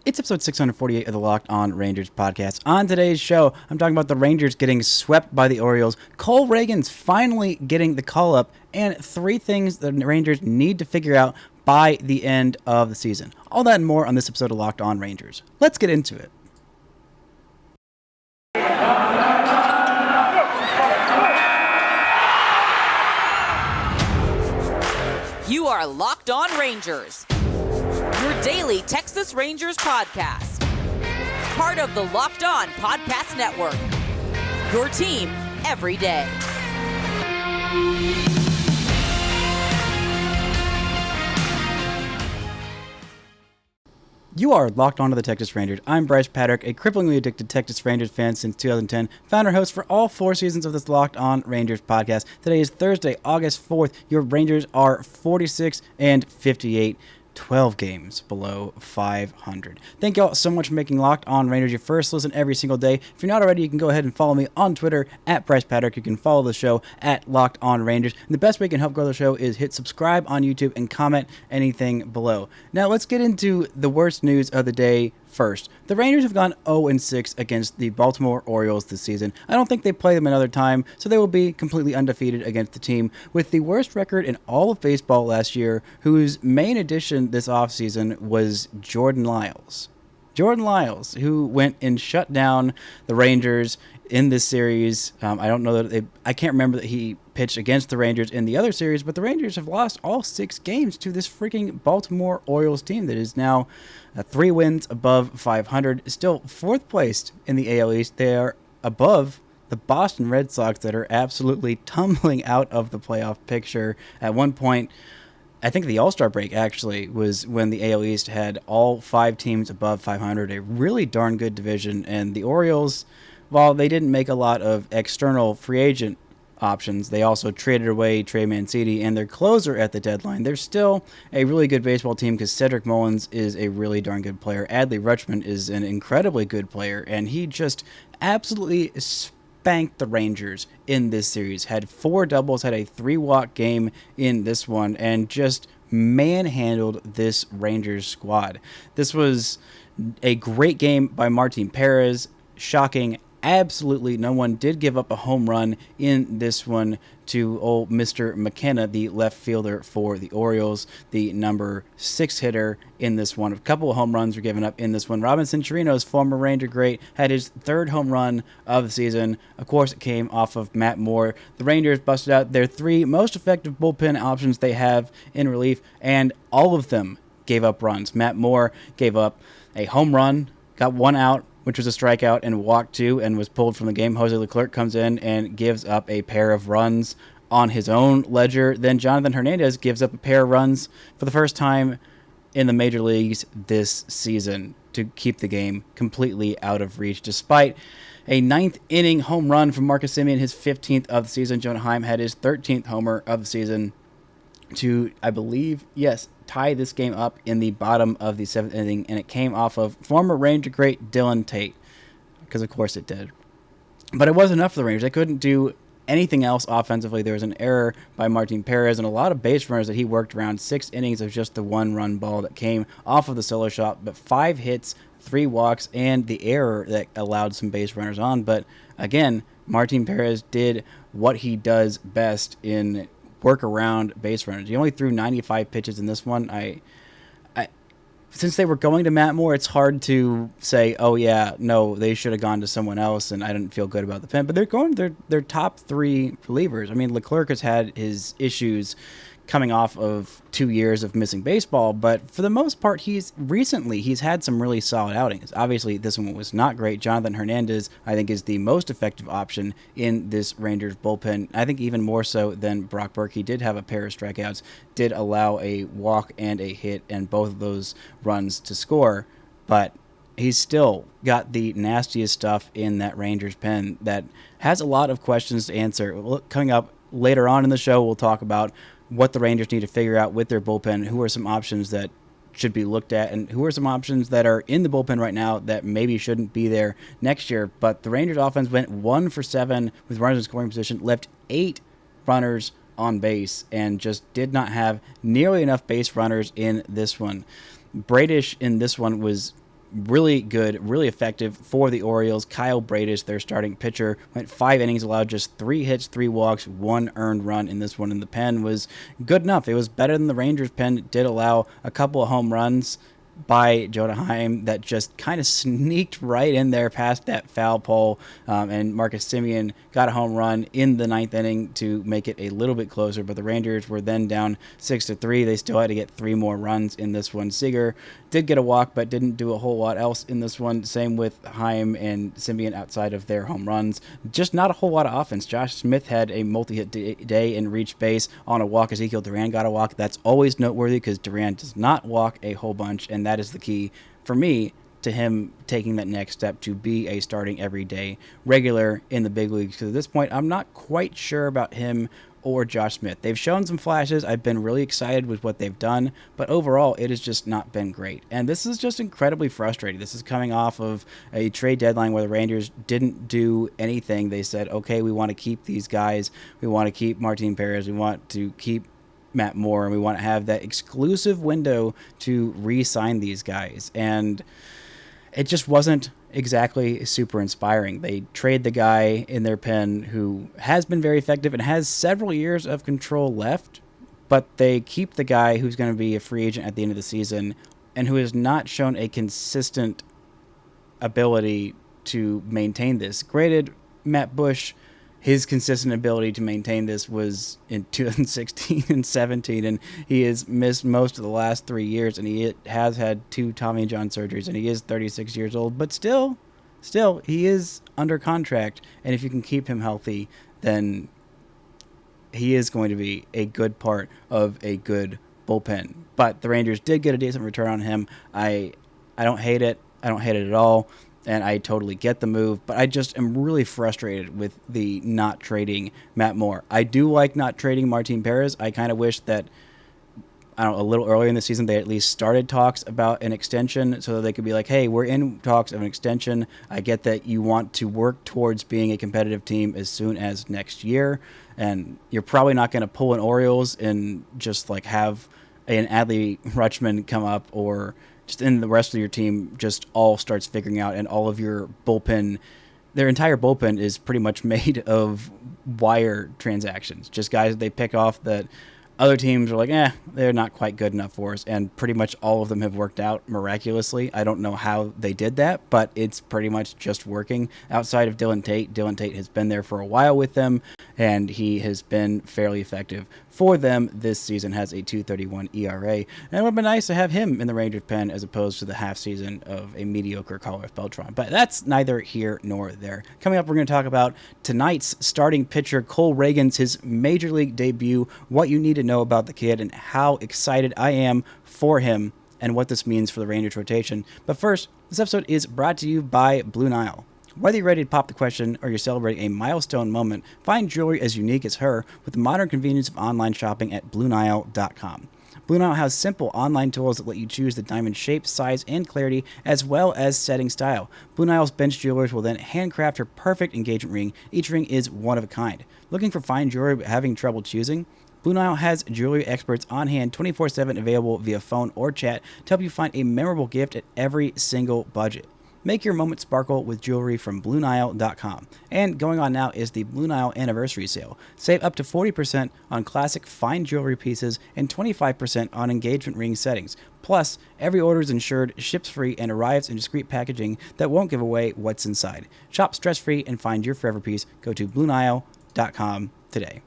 It's episode 648 of the Locked On Rangers podcast. On today's show, I'm talking about the Rangers getting swept by the Orioles, Cole Ragans finally getting the call-up, and 3 things the Rangers need to figure out by the end of the season. All that and more on this episode of Locked On Rangers. Let's get into it. You are Locked On Rangers, your daily Texas Rangers podcast. Part of the Locked On Podcast Network, your team every day. You are locked on to the Texas Rangers. I'm Bryce Patrick, a cripplingly addicted Texas Rangers fan since 2010, founder host for all 4 seasons of this Locked On Rangers podcast. Today is Thursday, August 4th. Your Rangers are 46-58. 12 games below 500. Thank y'all so much for making Locked On Rangers your first listen every single day. If you're not already, you can go ahead and follow me on Twitter at Bryce Patrick. You can follow the show at Locked On Rangers. And the best way you can help grow the show is hit subscribe on YouTube and comment anything below. Now let's get into the worst news of the day first. The Rangers have gone 0-6 against the Baltimore Orioles this season. I don't think they play them another time, so they will be completely undefeated against the team with the worst record in all of baseball last year, whose main addition this offseason was Jordan Lyles. Jordan Lyles, who went and shut down the Rangers in this series. I don't know that I can't remember that he pitched against the Rangers in the other series, but the Rangers have lost all 6 games to this freaking Baltimore Orioles team that is now 3 wins above 500, still 4th placed in the AL East. They are above the Boston Red Sox that are absolutely tumbling out of the playoff picture. At one point, I think the All-Star break actually was when the AL East had all 5 teams above 500, a really darn good division. And the Orioles, while they didn't make a lot of external free agent options, they also traded away Trey Mancini and their closer at the deadline. They're still a really good baseball team because Cedric Mullins is a really darn good player. Adley Rutschman is an incredibly good player, and he just absolutely spanked the Rangers in this series. Had 4 doubles, had a 3-walk game in this one, and just manhandled this Rangers squad. This was a great game by Martin Perez. Shocking. Absolutely no one did give up a home run in this one to old Mr. McKenna, the left fielder for the Orioles, the number 6 hitter in this one. A couple of home runs were given up in this one. Robinson Chirinos, former Ranger great, had his 3rd home run of the season. Of course, it came off of Matt Moore. The Rangers busted out their 3 most effective bullpen options they have in relief, and all of them gave up runs. Matt Moore gave up a home run, got 1 out, which was a strikeout, and walked 2 and was pulled from the game. Jose Leclerc comes in and gives up a pair of runs on his own ledger. Then Jonathan Hernandez gives up a pair of runs for the first time in the major leagues this season to keep the game completely out of reach. Despite a 9th inning home run from Marcus Semien, his 15th of the season, Jonah Heim had his 13th homer of the season to, I believe, tie this game up in the bottom of the 7th inning, and it came off of former Ranger great Dylan Tate, because of course it did. But it wasn't enough for the Rangers. They couldn't do anything else offensively. There was an error by Martin Perez and a lot of base runners that he worked around. 6 innings of just the 1-run ball that came off of the solo shot, but 5 hits, 3 walks, and the error that allowed some base runners on. But again, Martin Perez did what he does best in work around base runners. He only threw 95 pitches in this one. Since they were going to Matt Moore, it's hard to say, oh yeah, no, they should have gone to someone else, and I didn't feel good about the pen. But they're going their top 3 relievers. I mean, Leclerc has had his issues coming off of 2 years of missing baseball, but for the most part, he's had some really solid outings. Obviously, this one was not great. Jonathan Hernandez, I think, is the most effective option in this Rangers bullpen. I think even more so than Brock Burke. He did have a pair of strikeouts, did allow a walk and a hit, and both of those runs to score, but he's still got the nastiest stuff in that Rangers pen that has a lot of questions to answer. Coming up later on in the show, we'll talk about what the Rangers need to figure out with their bullpen, who are some options that should be looked at, and who are some options that are in the bullpen right now that maybe shouldn't be there next year. But the Rangers offense went 1 for 7 with runners in scoring position, left 8 runners on base, and just did not have nearly enough base runners in this one. Bradish in this one was really good, really effective for the Orioles. Kyle Bradish, their starting pitcher, went 5 innings, allowed just 3 hits, 3 walks, 1 earned run in this one, and the pen was good enough. It was better than the Rangers' pen. It did allow a couple of home runs by Jonah Heim that just kind of sneaked right in there past that foul pole, and Marcus Semien got a home run in the 9th inning to make it a little bit closer, but the Rangers were then down 6-3. They still had to get 3 more runs in this one. Seager did get a walk, but didn't do a whole lot else in this one. Same with Heim and Semien outside of their home runs. Just not a whole lot of offense. Josh Smith had a multi-hit day and reached base on a walk. Ezekiel Duran got a walk. That's always noteworthy because Duran does not walk a whole bunch, and that is the key for me to him taking that next step to be a starting everyday regular in the big leagues. Because at this point, I'm not quite sure about him or Josh Smith. They've shown some flashes. I've been really excited with what they've done, but overall, it has just not been great. And this is just incredibly frustrating. This is coming off of a trade deadline where the Rangers didn't do anything. They said, okay, we want to keep these guys. We want to keep Martin Perez. We want to keep Matt Moore, and we want to have that exclusive window to re-sign these guys. And it just wasn't exactly super inspiring. They trade the guy in their pen who has been very effective and has several years of control left, but they keep the guy who's going to be a free agent at the end of the season and who has not shown a consistent ability to maintain this. Granted, Matt Bush, his consistent ability to maintain this was in 2016 and 17, and he has missed most of the last 3 years, and he has had 2 Tommy John surgeries, and he is 36 years old, but still, he is under contract, and if you can keep him healthy, then he is going to be a good part of a good bullpen. But the Rangers did get a decent return on him. I don't hate it. I don't hate it at all. And I totally get the move, but I just am really frustrated with the not trading Matt Moore. I do like not trading Martin Perez. I kind of wish that, a little earlier in the season, they at least started talks about an extension so that they could be like, hey, we're in talks of an extension. I get that you want to work towards being a competitive team as soon as next year, and you're probably not going to pull an Orioles and just like have an Adley Rutschman come up, or just in the rest of your team just all starts figuring out, and all of your bullpen, their entire bullpen is pretty much made of wire transactions. Just guys that they pick off that other teams are like, they're not quite good enough for us, and pretty much all of them have worked out miraculously. I don't know how they did that, but it's pretty much just working. Outside of Dylan Tate has been there for a while with them, and he has been fairly effective for them this season, has a 2.31 ERA, and it would have been nice to have him in the Rangers pen as opposed to the half season of a mediocre Carlos Beltran, but that's neither here nor there. Coming up, we're going to talk about tonight's starting pitcher, Cole Ragans, his major league debut, what you need to know about the kid, and how excited I am for him and what this means for the Rangers rotation. But first, this episode is brought to you by Blue Nile. Whether you're ready to pop the question or you're celebrating a milestone moment, find jewelry as unique as her with the modern convenience of online shopping at BlueNile.com. Blue Nile has simple online tools that let you choose the diamond shape, size, and clarity, as well as setting style. Blue Nile's bench jewelers will then handcraft her perfect engagement ring. Each ring is one of a kind. Looking for fine jewelry but having trouble choosing? Blue Nile has jewelry experts on hand 24/7, available via phone or chat to help you find a memorable gift at every single budget. Make your moment sparkle with jewelry from BlueNile.com. And going on now is the Blue Nile Anniversary Sale. Save up to 40% on classic fine jewelry pieces and 25% on engagement ring settings. Plus, every order is insured, ships free, and arrives in discreet packaging that won't give away what's inside. Shop stress-free and find your forever piece. Go to BlueNile.com today.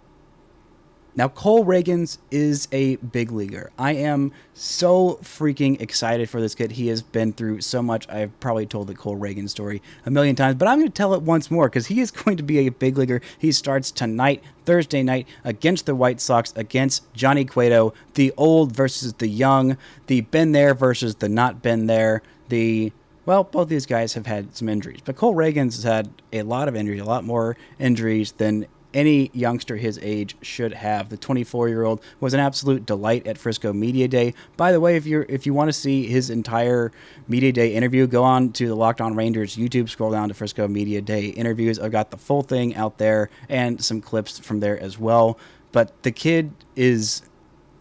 Now, Cole Ragans is a big leaguer. I am so freaking excited for this kid. He has been through so much. I've probably told the Cole Ragans story a million times, but I'm going to tell it once more because he is going to be a big leaguer. He starts tonight, Thursday night, against the White Sox, against Johnny Cueto, the old versus the young, the been there versus the not been there, both these guys have had some injuries, but Cole Ragans has had a lot of injuries, a lot more injuries than any youngster his age should have. The 24-year-old was an absolute delight at Frisco Media Day. By the way, if you want to see his entire Media Day interview, go on to the Locked On Rangers YouTube, scroll down to Frisco Media Day interviews. I've got the full thing out there and some clips from there as well. But the kid is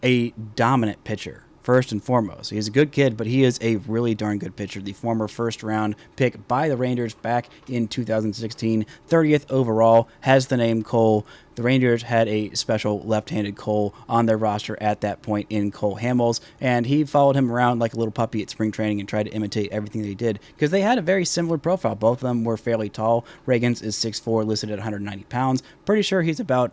a dominant pitcher first and foremost. He's a good kid, but he is a really darn good pitcher. The former first-round pick by the Rangers back in 2016, 30th overall, has the name Cole. The Rangers had a special left-handed Cole on their roster at that point in Cole Hamels, and he followed him around like a little puppy at spring training and tried to imitate everything that he did because they had a very similar profile. Both of them were fairly tall. Ragans is 6'4", listed at 190 pounds. Pretty sure he's about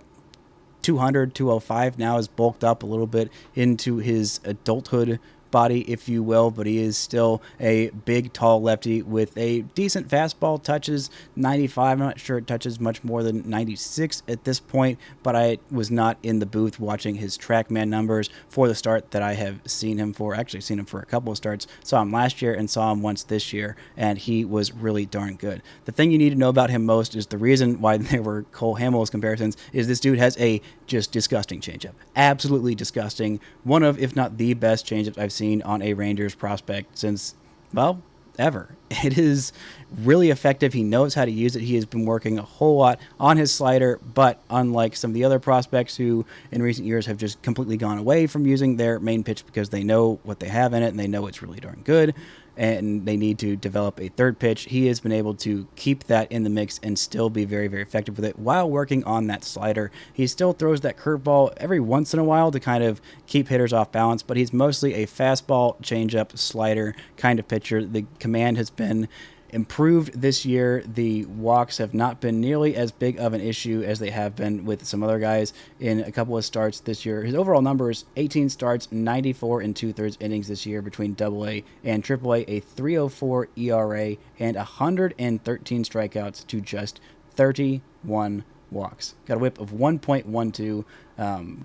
200, 205 now, is bulked up a little bit into his adulthood body, if you will, but he is still a big, tall lefty with a decent fastball. Touches 95. I'm not sure it touches much more than 96 at this point, but I was not in the booth watching his TrackMan numbers for the start that I have seen him for. Actually seen him for a couple of starts. Saw him last year and saw him once this year, and he was really darn good. The thing you need to know about him most is the reason why there were Cole Hamels comparisons is this dude has a just disgusting changeup. Absolutely disgusting. One of, if not the best changeups I've seen on a Rangers prospect since, well, ever. It is really effective. He knows how to use it. He has been working a whole lot on his slider, but unlike some of the other prospects who in recent years have just completely gone away from using their main pitch because they know what they have in it and they know it's really darn good, and they need to develop a third pitch, he has been able to keep that in the mix and still be very, very effective with it while working on that slider. He still throws that curveball every once in a while to kind of keep hitters off balance, but he's mostly a fastball, changeup, slider kind of pitcher. The command has been improved this year. The walks have not been nearly as big of an issue as they have been with some other guys in a couple of starts this year. His overall numbers, 18 starts, 94 and 2/3 innings this year between AA and AAA, a 3.04 ERA, and 113 strikeouts to just 31 walks. Got a whip of 1.12,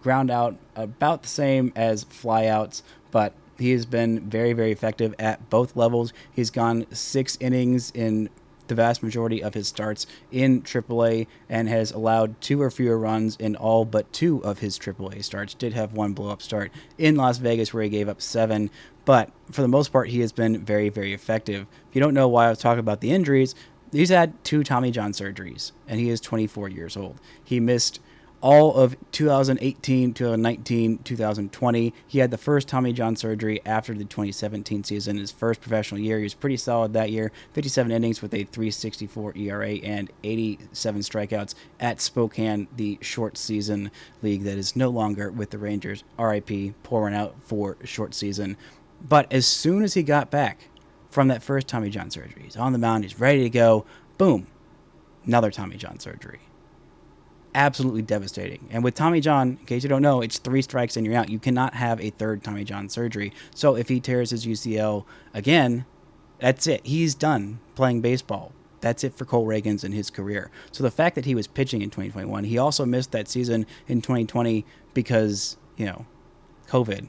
ground out about the same as flyouts, but he has been very, very effective at both levels. He's gone 6 innings in the vast majority of his starts in AAA and has allowed 2 or fewer runs in all but 2 of his AAA starts. Did have one blow-up start in Las Vegas where he gave up 7, but for the most part, he has been very, very effective. If you don't know why I was talking about the injuries, he's had 2 Tommy John surgeries, and he is 24 years old. He missed all of 2018, 2019, 2020. He had the first Tommy John surgery after the 2017 season, his first professional year. He was pretty solid that year, 57 innings with a 3.64 ERA and 87 strikeouts at Spokane, the short season league that is no longer with the Rangers. RIP, pouring out for short season. But as soon as he got back from that first Tommy John surgery, he's on the mound, he's ready to go, boom, another Tommy John surgery. Absolutely devastating. And with Tommy John, in case you don't know, it's 3 strikes and you're out. You cannot have a third Tommy John surgery. So if he tears his UCL again, that's it. He's done playing baseball. That's it for Cole Ragans in his career. So the fact that he was pitching in 2021, he also missed that season in 2020 because, COVID.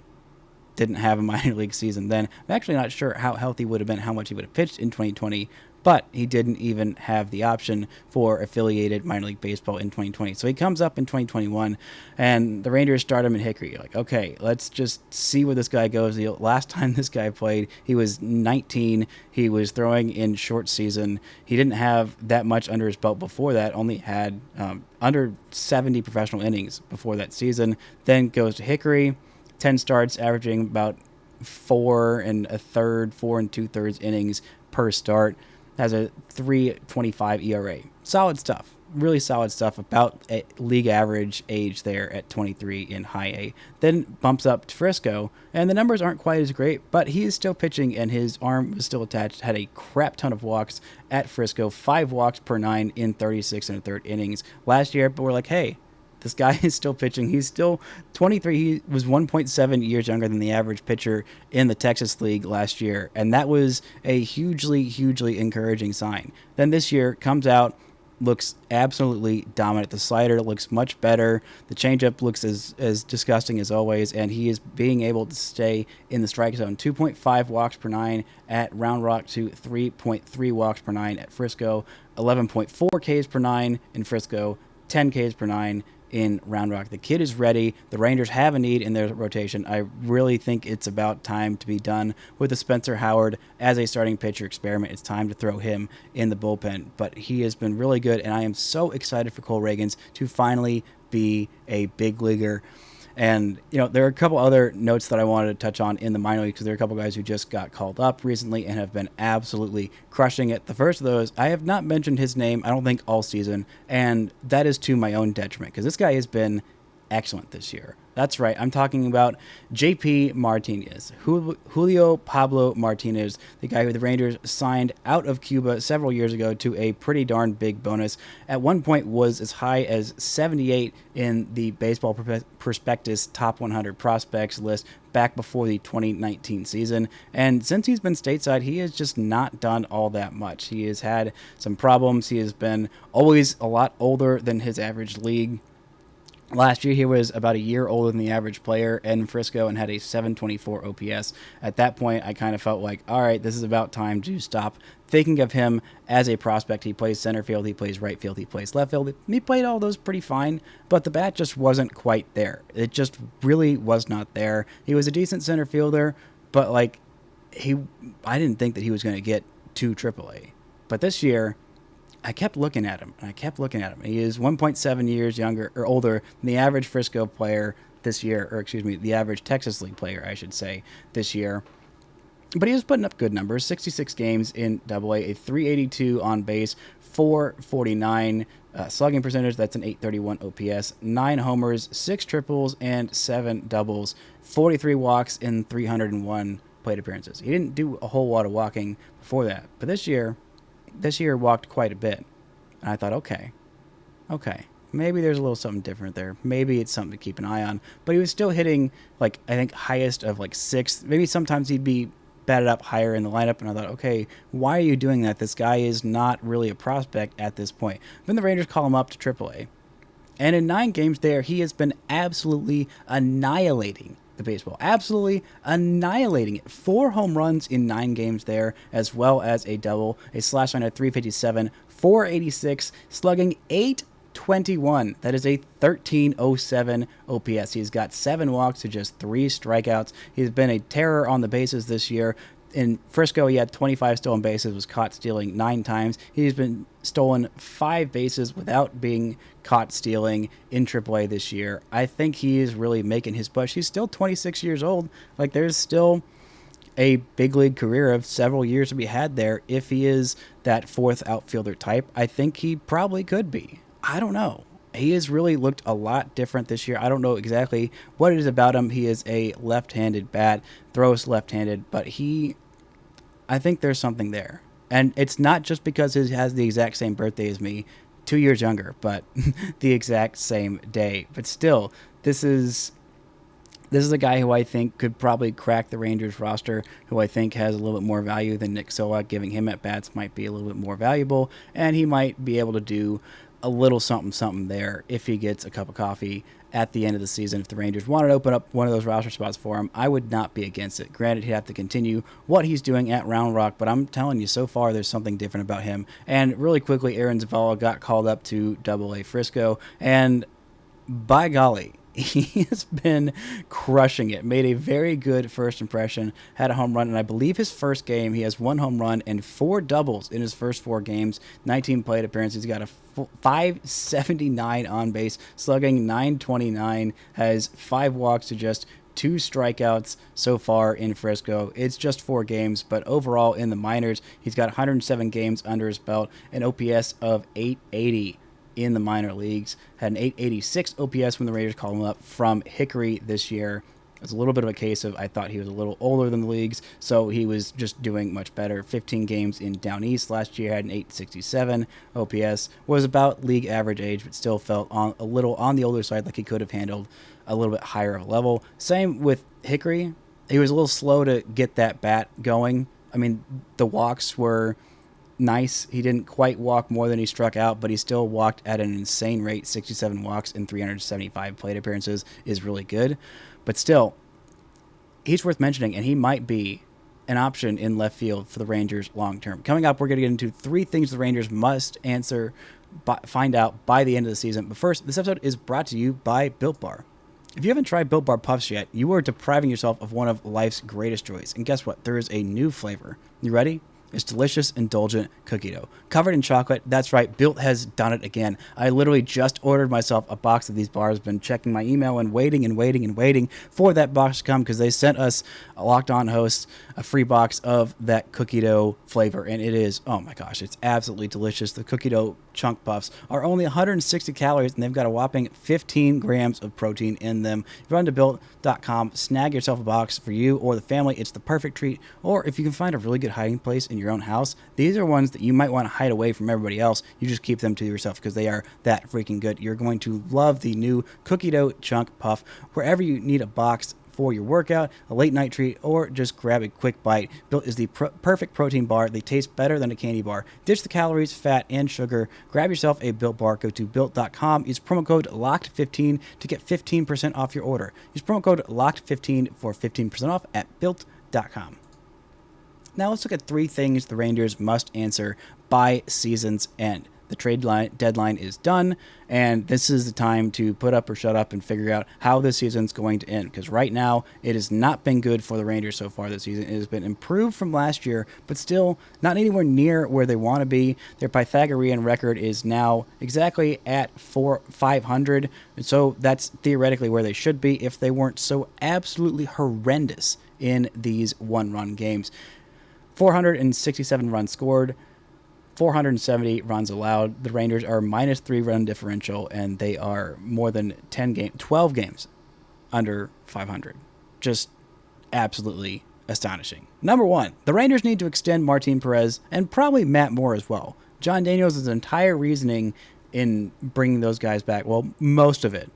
Didn't have a minor league season then. I'm actually not sure how healthy he would have been, how much he would have pitched in 2020, but he didn't even have the option for affiliated minor league baseball in 2020. So he comes up in 2021, and the Rangers start him in Hickory. You're like, okay, let's just see where this guy goes. The last time this guy played, he was 19. He was throwing in short season. He didn't have that much under his belt before that, only had under 70 professional innings before that season. Then goes to Hickory, 10 starts, averaging about 4 2/3 innings per start. Has a 3.25 ERA. Solid stuff. Really solid stuff. About a league average age there at 23 in high A. Then bumps up to Frisco, and the numbers aren't quite as great, but he is still pitching, and his arm was still attached. Had a crap ton of walks at Frisco. 5 walks per 9 in 36 1/3 innings last year, but we're like, hey, this guy is still pitching. He's still 23. He was 1.7 years younger than the average pitcher in the Texas League last year, and that was a hugely, hugely encouraging sign. Then this year comes out, looks absolutely dominant. The slider looks much better. The changeup looks as disgusting as always, and he is being able to stay in the strike zone. 2.5 walks per 9 at Round Rock to 3.3 walks per 9 at Frisco, 11.4 Ks per 9 in Frisco, 10 Ks per 9 in Round Rock. The kid is ready. The Rangers have a need in their rotation. I really think it's about time to be done with the Spencer Howard as a starting pitcher experiment. It's time to throw him in the bullpen. But he has been really good, and I am so excited for Cole Ragans to finally be a big leaguer. And, there are a couple other notes that I wanted to touch on in the minor league because there are a couple guys who just got called up recently and have been absolutely crushing it. The first of those, I have not mentioned his name, I don't think, all season, and that is to my own detriment because this guy has been excellent this year. That's right. I'm talking about JP Martinez, Julio Pablo Martinez, the guy who the Rangers signed out of Cuba several years ago to a pretty darn big bonus. At one point was as high as 78 in the Baseball Prospectus Top 100 Prospects list back before the 2019 season. And since he's been stateside, he has just not done all that much. He has had some problems. He has been always a lot older than his average league. Last year, he was about a year older than the average player in Frisco and had a 724 OPS. At that point, I kind of felt like, all right, this is about time to stop thinking of him as a prospect. He plays center field, he plays right field, he plays left field. He played all those pretty fine, but the bat just wasn't quite there. It just really was not there. He was a decent center fielder, but I didn't think that he was going to get to AAA. But this year, I kept looking at him, and I kept looking at him. He is 1.7 years younger or older than the average Frisco player this year, or excuse me, the average Texas League player, I should say, this year. But he was putting up good numbers, 66 games in AA, a 382 on base, 449 slugging percentage, that's an 831 OPS, 9 homers, 6 triples, and 7 doubles, 43 walks in 301 plate appearances. He didn't do a whole lot of walking before that, but this year walked quite a bit. And I thought, okay, maybe there's a little something different there. Maybe it's something to keep an eye on. But he was still hitting, I think, highest of 6. Maybe sometimes he'd be batted up higher in the lineup. And I thought, okay, why are you doing that? This guy is not really a prospect at this point. Then the Rangers call him up to AAA. And in 9 games there, he has been absolutely annihilating the baseball. Absolutely annihilating it. 4 home runs in 9 games there, as well as a double, a slash line of 357, 486, slugging 821. That is a 1307 OPS. He's got 7 walks to just 3 strikeouts. He's been a terror on the bases this year. In Frisco, he had 25 stolen bases, was caught stealing 9 times. He's been stolen 5 bases without being caught stealing in AAA this year. I think he is really making his push. He's still 26 years old. There's still a big league career of several years to be had there. If he is that 4th outfielder type, I think he probably could be. I don't know. He has really looked a lot different this year. I don't know exactly what it is about him. He is a left-handed bat, throws left-handed, but I think there's something there. And it's not just because he has the exact same birthday as me, 2 years younger, but the exact same day. But still, this is a guy who I think could probably crack the Rangers roster, who I think has a little bit more value than Nick Solak. Giving him at bats might be a little bit more valuable, and he might be able to do a little something there if he gets a cup of coffee at the end of the season. If the Rangers wanted to open up one of those roster spots for him, I would not be against it. Granted, he'd have to continue what he's doing at Round Rock, but I'm telling you, so far there's something different about him. And really quickly, Aaron Zavala got called up to AA Frisco, and by golly, he has been crushing it. Made a very good first impression, had a home run, and I believe his first game, he has 1 home run and 4 doubles in his first 4 games, 19 plate appearances. He's got a 579 on base, slugging 929, has 5 walks to just 2 strikeouts so far in Frisco. It's just 4 games, but overall in the minors, he's got 107 games under his belt, an OPS of 880. In the minor leagues, had an 886 OPS when the Rangers called him up from Hickory this year. It was a little bit of a case of I thought he was a little older than the leagues, so he was just doing much better. 15 games in Down East last year, had an 867 OPS, was about league average age, but still felt a little on the older side, like he could have handled a little bit higher of a level. Same with Hickory. He was a little slow to get that bat going. I mean, the walks were nice. He didn't quite walk more than he struck out, but he still walked at an insane rate. 67 walks in 375 plate appearances is really good. But still, he's worth mentioning, and he might be an option in left field for the Rangers long term. Coming up, we're going to get into 3 things the Rangers must find out by the end of the season. But first, this episode is brought to you by Built Bar. If you haven't tried Built Bar Puffs yet, you are depriving yourself of one of life's greatest joys. And guess what? There is a new flavor. You ready? It's delicious, indulgent cookie dough. Covered in chocolate. That's right, Built has done it again. I literally just ordered myself a box of these bars. Been checking my email and waiting for that box to come because they sent us, a Locked On host, a free box of that cookie dough flavor. And it is, oh my gosh, it's absolutely delicious. The cookie dough chunk puffs are only 160 calories and they've got a whopping 15 grams of protein in them. If you run to Built.com, snag yourself a box for you or the family. It's the perfect treat. Or if you can find a really good hiding place in your own house, these are ones that you might want to hide away from everybody else. You just keep them to yourself because they are that freaking good. You're going to love the new cookie dough chunk puff wherever you need a box for your workout, a late night treat, or just grab a quick bite. Built is the perfect protein bar. They taste better than a candy bar. Ditch the calories, fat, and sugar. Grab yourself a Built bar. Go to Built.com. Use promo code LOCKED15 to get 15% off your order. Use promo code LOCKED15 for 15% off at Built.com. Now let's look at 3 things the Rangers must answer by season's end. The trade deadline is done, and this is the time to put up or shut up and figure out how this season's going to end. Because right now, it has not been good for the Rangers so far this season. It has been improved from last year, but still not anywhere near where they want to be. Their Pythagorean record is now exactly at 500, and so that's theoretically where they should be if they weren't so absolutely horrendous in these one-run games. 467 runs scored, 470 runs allowed. The Rangers are -3 run differential, and they are more than 12 games under 500. Just absolutely astonishing. Number 1, the Rangers need to extend Martin Perez and probably Matt Moore as well. John Daniels' entire reasoning in bringing those guys back, well, most of it,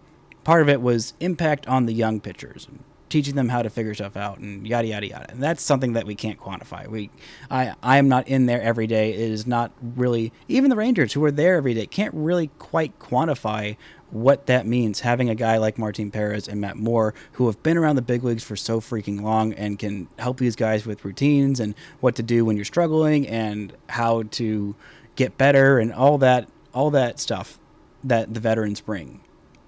part of it was impact on the young pitchers, teaching them how to figure stuff out and yada, yada, yada. And that's something that we can't quantify. I am not in there every day. It is not really, even the Rangers who are there every day can't really quite quantify what that means. Having a guy like Martin Perez and Matt Moore who have been around the big leagues for so freaking long and can help these guys with routines and what to do when you're struggling and how to get better and all that stuff that the veterans bring.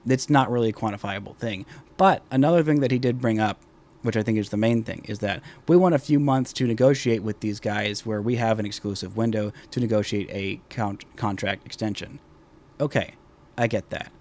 It's not really a quantifiable thing. But another thing that he did bring up, which I think is the main thing, is that we want a few months to negotiate with these guys where we have an exclusive window to negotiate a contract extension. Okay, I get that.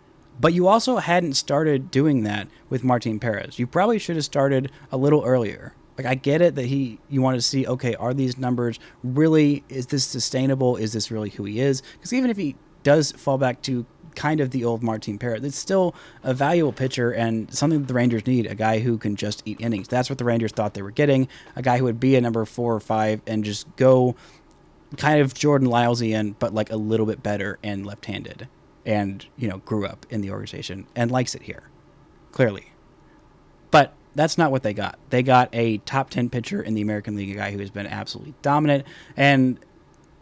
But you also hadn't started doing that with Martin Perez. You probably should have started a little earlier. Like, I get it that you wanted to see, okay, are these numbers really, is this sustainable? Is this really who he is? Because even if he does fall back to kind of the old Martin Perez, it's still a valuable pitcher and something that the Rangers need, a guy who can just eat innings. That's what the Rangers thought they were getting, a guy who would be a number 4 or 5 and just go kind of Jordan Lyles-ian, but like a little bit better and left-handed, and, you know, grew up in the organization and likes it here, clearly. But that's not what they got. They got a top 10 pitcher in the American League, a guy who has been absolutely dominant, and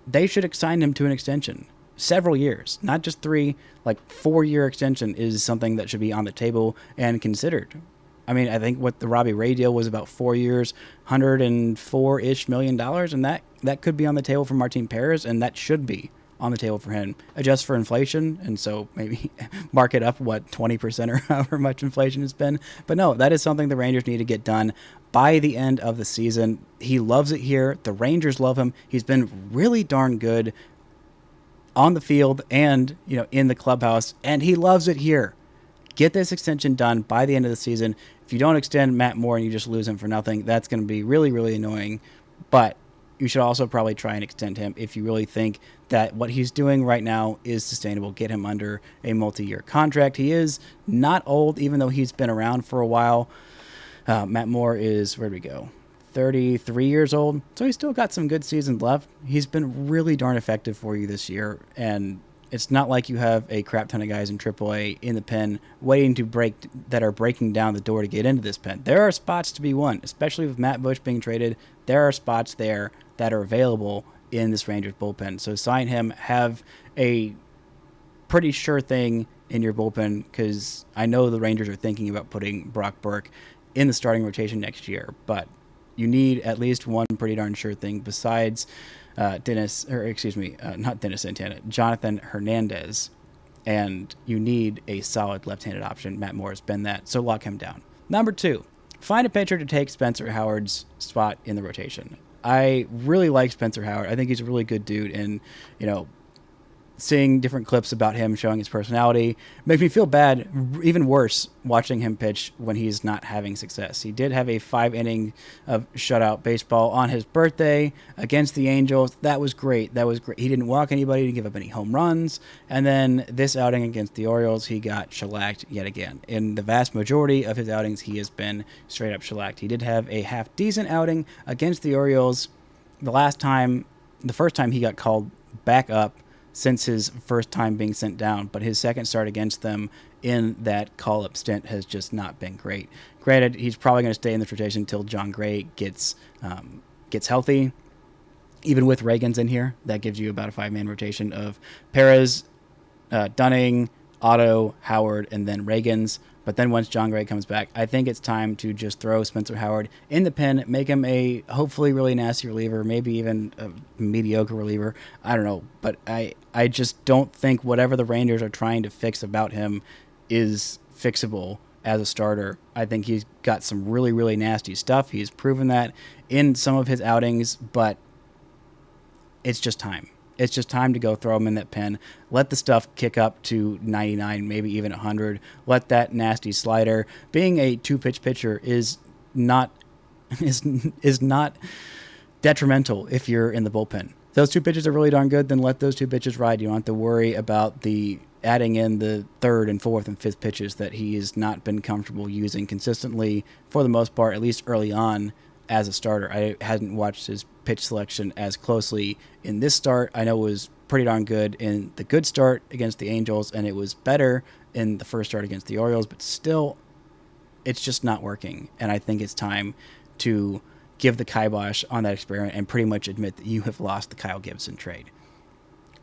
they should assign him to an extension. Several years, not just 3, like 4-year extension is something that should be on the table and considered. I mean, I think what the Robbie Ray deal was about 4 years, $104-ish million, and that could be on the table for Martin Perez, and that should be on the table for him. Adjust for inflation, and so maybe mark it up, 20% or however much inflation has been. But no, that is something the Rangers need to get done by the end of the season. He loves it here. The Rangers love him. He's been really darn good on the field and, you know, in the clubhouse, and he loves it here. Get this extension done by the end of the season. If you don't extend Matt Moore and you just lose him for nothing, that's going to be really, really annoying. But you should also probably try and extend him if you really think that what he's doing right now is sustainable. Get him under a multi-year contract. He is not old, even though he's been around for a while. Matt Moore is, where'd we go? 33 years old, so he's still got some good seasons left. He's been really darn effective for you this year, and it's not like you have a crap ton of guys in AAA in the pen waiting to breaking down the door to get into this pen. There are spots to be won, especially with Matt Bush being traded. There are spots there that are available in this Rangers bullpen, so sign him, have a pretty sure thing in your bullpen, because I know the Rangers are thinking about putting Brock Burke in the starting rotation next year, but you need at least one pretty darn sure thing besides Jonathan Hernandez, and you need a solid left-handed option. Matt Moore has been that, so lock him down. Number 2, find a pitcher to take Spencer Howard's spot in the rotation. I really like Spencer Howard. I think he's a really good dude, and seeing different clips about him showing his personality makes me feel bad, even worse, watching him pitch when he's not having success. He did have a 5-inning of shutout baseball on his birthday against the Angels. That was great. He didn't walk anybody, didn't give up any home runs. And then this outing against the Orioles, he got shellacked yet again. In the vast majority of his outings, he has been straight up shellacked. He did have a half-decent outing against the Orioles the first time he got called back up since his first time being sent down, but his second start against them in that call-up stint has just not been great. Granted, he's probably going to stay in this rotation until John Gray gets healthy. Even with Ragans in here, that gives you about a 5-man rotation of Perez, Dunning, Otto, Howard, and then Ragans. But then once John Gray comes back, I think it's time to just throw Spencer Howard in the pen, make him a hopefully really nasty reliever, maybe even a mediocre reliever. I don't know. But I just don't think whatever the Rangers are trying to fix about him is fixable as a starter. I think he's got some really, really nasty stuff. He's proven that in some of his outings, but it's just time. It's just time to go throw him in that pen. Let the stuff kick up to 99, maybe even 100. Let that nasty slider. Being a 2-pitch pitcher is not detrimental if you're in the bullpen. If those 2 pitches are really darn good, then let those 2 pitches ride. You don't have to worry about the adding in the 3rd and 4th and 5th pitches that he has not been comfortable using consistently for the most part, at least early on, as a starter. I hadn't watched his pitch selection as closely in this start. I know it was pretty darn good in the good start against the Angels, and it was better in the first start against the Orioles, but still, it's just not working. And I think it's time to give the kibosh on that experiment and pretty much admit that you have lost the Kyle Gibson trade.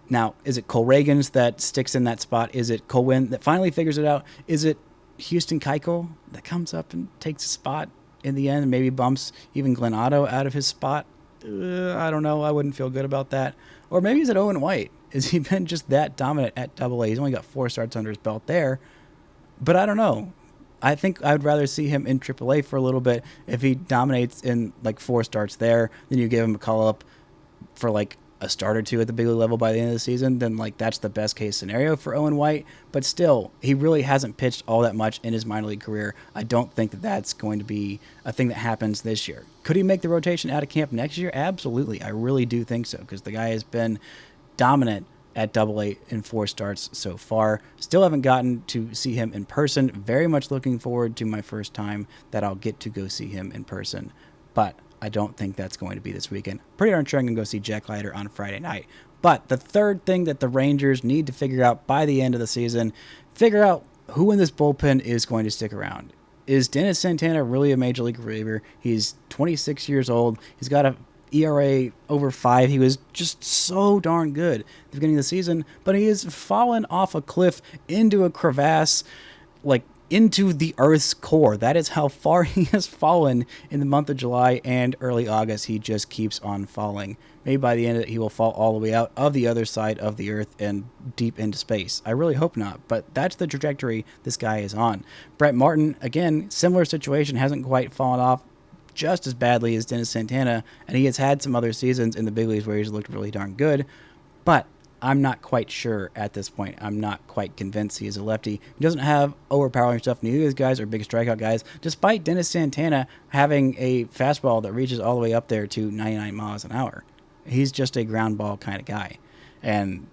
Now, is it Cole Ragans that sticks in that spot? Is it Cole Winn that finally figures it out? Is it Houston Keuchel that comes up and takes a spot in the end and maybe bumps even Glenn Otto out of his spot? I don't know. I wouldn't feel good about that. Or maybe is it Owen White? Has he been just that dominant at Double A? He's only got 4 starts under his belt there. But I don't know. I think I would rather see him in Triple A for a little bit. If he dominates in like 4 starts there, then you give him a call up for like a start or 2 at the big league level by the end of the season, then like that's the best case scenario for Owen White. But still, he really hasn't pitched all that much in his minor league career. I don't think that that's going to be a thing that happens this year. Could he make the rotation out of camp next year? Absolutely. I really do think so, because the guy has been dominant at Double A in 4 starts so far. Still haven't gotten to see him in person. Very much looking forward to my first time that I'll get to go see him in person. But I don't think that's going to be this weekend. Pretty darn sure I'm going to go see Jack Leiter on Friday night. But the third thing that the Rangers need to figure out by the end of the season, figure out who in this bullpen is going to stick around. Is Dennis Santana really a major league reliever? He's 26 years old. He's got a ERA over 5. He was just so darn good at the beginning of the season, but he has fallen off a cliff into a crevasse, like into the Earth's core. That is how far he has fallen in the month of July and early August. He just keeps on falling. Maybe by the end of it, he will fall all the way out of the other side of the Earth and deep into space. I really hope not, but that's the trajectory this guy is on. Brett Martin, again, similar situation, hasn't quite fallen off just as badly as Dennis Santana, and he has had some other seasons in the big leagues where he's looked really darn good, but I'm not quite sure at this point. I'm not quite convinced he is a lefty. He doesn't have overpowering stuff. Neither of these guys are big strikeout guys, despite Dennis Santana having a fastball that reaches all the way up there to 99 miles an hour. He's just a ground ball kind of guy. And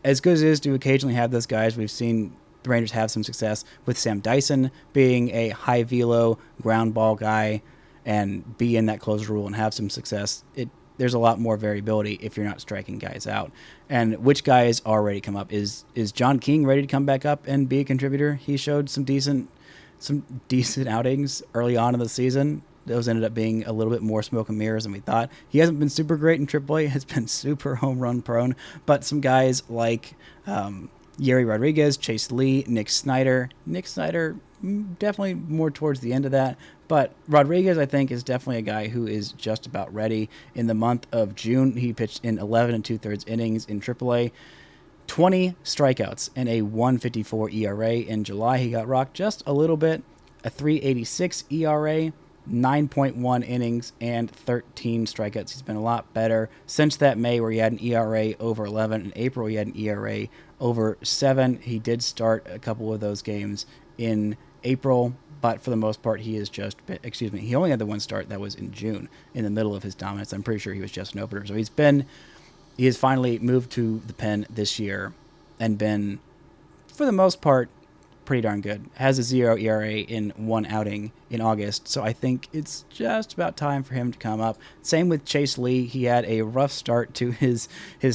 as good as it is to occasionally have those guys, we've seen the Rangers have some success with Sam Dyson being a high velo ground ball guy and be in that closer role and have some success. There's a lot more variability if you're not striking guys out. And which guys are ready to come up? Is John King ready to come back up and be a contributor? He showed some decent outings early on in the season. Those ended up being a little bit more smoke and mirrors than we thought. He hasn't been super great in AAA. Has been super home run prone. But some guys like Yeri Rodriguez, Chase Lee, Nick Snyder. Nick Snyder, definitely more towards the end of that. But Rodriguez, I think, is definitely a guy who is just about ready. In the month of June, he pitched in 11 2/3 innings in AAA, 20 strikeouts, and a 1.54 ERA. In July, he got rocked just a little bit, a 3.86 ERA, 9.1 innings and 13 strikeouts. He's been a lot better since that May where he had an ERA over 11. In April, he had an ERA over 7. He did start a couple of those games in April, but for the most part, he only had the one start that was in June in the middle of his dominance. I'm pretty sure he was just an opener. So he has finally moved to the pen this year and been, for the most part, pretty darn good. Has a 0 ERA in one outing in August, so I think it's just about time for him to come up. Same with Chase Lee. He had a rough start to his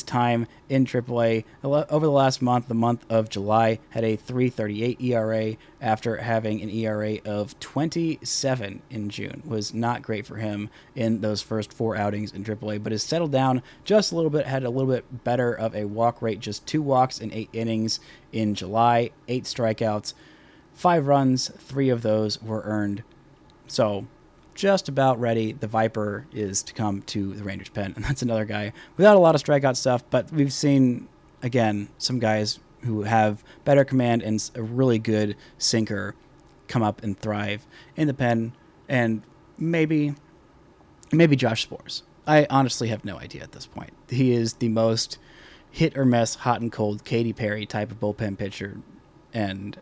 time in AAA. Over the last month, the month of July, had a 3.38 ERA after having an ERA of 27 in June. Was not great for him in those first 4 outings in AAA, but has settled down just a little bit, had a little bit better of a walk rate, just 2 walks in 8 innings in July, 8 strikeouts, 5 runs, 3 of those were earned. So just about ready. The Viper is to come to the Rangers pen, and that's another guy without a lot of strikeout stuff, but we've seen, again, some guys who have better command and a really good sinker come up and thrive in the pen, and maybe Josh Sborz. I honestly have no idea at this point. He is the most hit or miss, hot and cold, Katy Perry type of bullpen pitcher, and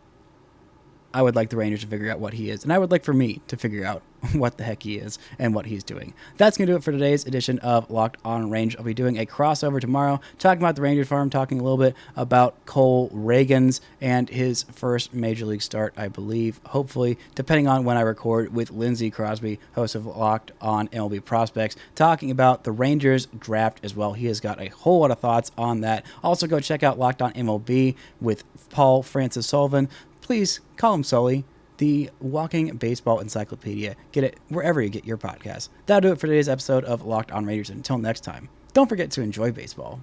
I would like the Rangers to figure out what he is, and I would like for me to figure out what the heck he is and what he's doing. That's going to do it for today's edition of Locked on Rangers. I'll be doing a crossover tomorrow, talking about the Rangers farm, talking a little bit about Cole Ragans and his first Major League start, I believe, hopefully, depending on when I record, with Lindsey Crosby, host of Locked on MLB Prospects, talking about the Rangers draft as well. He has got a whole lot of thoughts on that. Also, go check out Locked on MLB with Paul Francis Sullivan. Please call him Sully, the walking baseball encyclopedia. Get it wherever you get your podcasts. That'll do it for today's episode of Locked on Rangers. Until next time, don't forget to enjoy baseball.